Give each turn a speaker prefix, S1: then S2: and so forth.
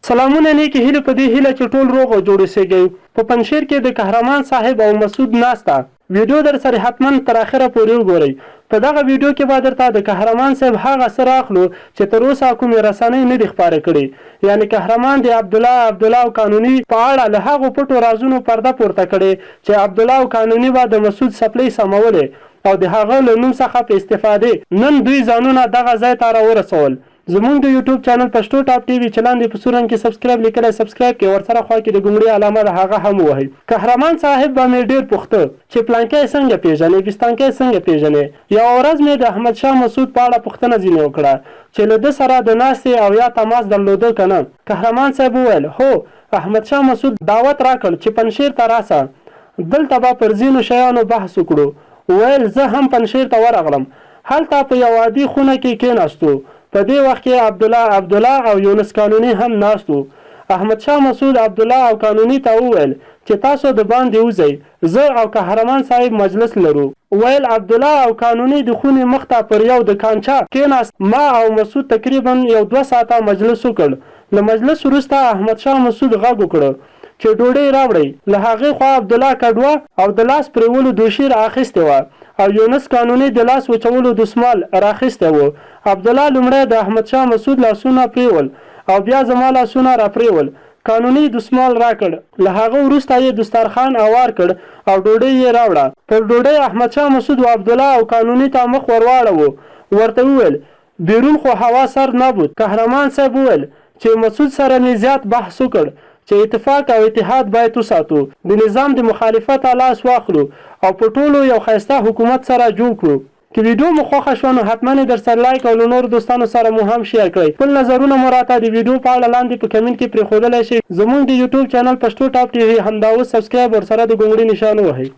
S1: سلامونه نیکی هیله په دې هیله چې ټول روغ او جوړ اوسئ. په پنجشیر کې د قهرمان صاحب او مسعود ناسته ویډیو در سره حتما تر اخره پورې وګورئ. په دغه ویډیو کې به درته د قهرمان صاحب هغه څه راخلو چې تر اوسه کومې رسنۍ نه دي خپاره کړي. یعنې قهرمان د عبدالله او قانوني په اړه له هغو پټو رازونو پرده پورته کړې چې عبدالله او قانوني به د مسعود څپلۍ سمولې او د هغه له نوم څخه په استفادې نن دوی ځانونه دغه ځای ته راورسول. زمونږ د یوټیوب چینل پښتو ټاپ ټي وي چې لاندې په سور رنګ کې سبسکرایب لیکلی سبسکرایب کړئ، ورسره خوا کې د ګونګړي علامه ده هغه هم ووهئ. قهرمان صاحب به مې ډېر پوښته چې پلانکی څنګه پیژنې، بستانکی څنګه پیژنې. یوه ورځ مې د احمدشاه مسعود په اړه پوښتنه ځینې وکړه چې له ده سره د ناستې او یا تماس درلوده که نه. قهرمان صاحب وویل هو، احمدشاه مسعود دعوت راکړ چې پنجشیر ته راسه، دلته به پر ځینو شیانو بحث وکړو. ویل زه هم پنجشیر ته ورغلم، هلته په یو عادي خونه کې کېناستو. په دې وخت کې عبدالله او یونس قانوني هم ناست وو. احمدشاه مسعود عبدالله او قانوني ته وویل چې تاسو د باندې وځئ، زه او قهرمان صاحب مجلس لرو. ویل عبدالله او قانوني د خونې مخ ته پر یو د کانچه کېناست. ما او مسعود تقریبا یو 2 ساعته مجلس وکړ. له مجلس وروسته احمدشاه مسعود غږ وکړ چې ډوډۍ راوړئ. له هغې خوا عبدالله کډوه او د لاس پرېولو دوشي رااخیستې وه او یونس قانوني د لاس وچولو دسمال راخیستی و. عبدالله لومړی د احمدشاه مسعود لاسونه پرېول او بیا زما لاسونه را پرېول. قانوني دسمال راکړ. له هغه وروسته یې دسترخوان اوار کړ او ډوډۍ یې راوړه. پر ډوډۍ احمدشاه مسعود و عبدالله او قانوني ته مخ ورواړوه. ورته وویل بیرون خو هوا سر نبود. قهرمان صاحب وویل چې مسعود سره مې زیات بحث وکړ چې اتفاق او اتحاد باید وساتو، د نظام د مخالفت لاس واخلو او په ټولو یو ښایسته حکومت سره جوړ کړو. که ویډیو مو خوښه شوه نو حتما یې در سره لایک او له نورو دوستانو سره مو هم شیر کړئ. خپل نظرونه مو راته د ویډیو په اړه لاندې په کمنټ کې پرېښودلی شئ. زموږ د یوټیوب چینل پښتو ټاپ ټي وي همدا اوس سبسکرایب ورسره د ګونګړي نشان ووهئ.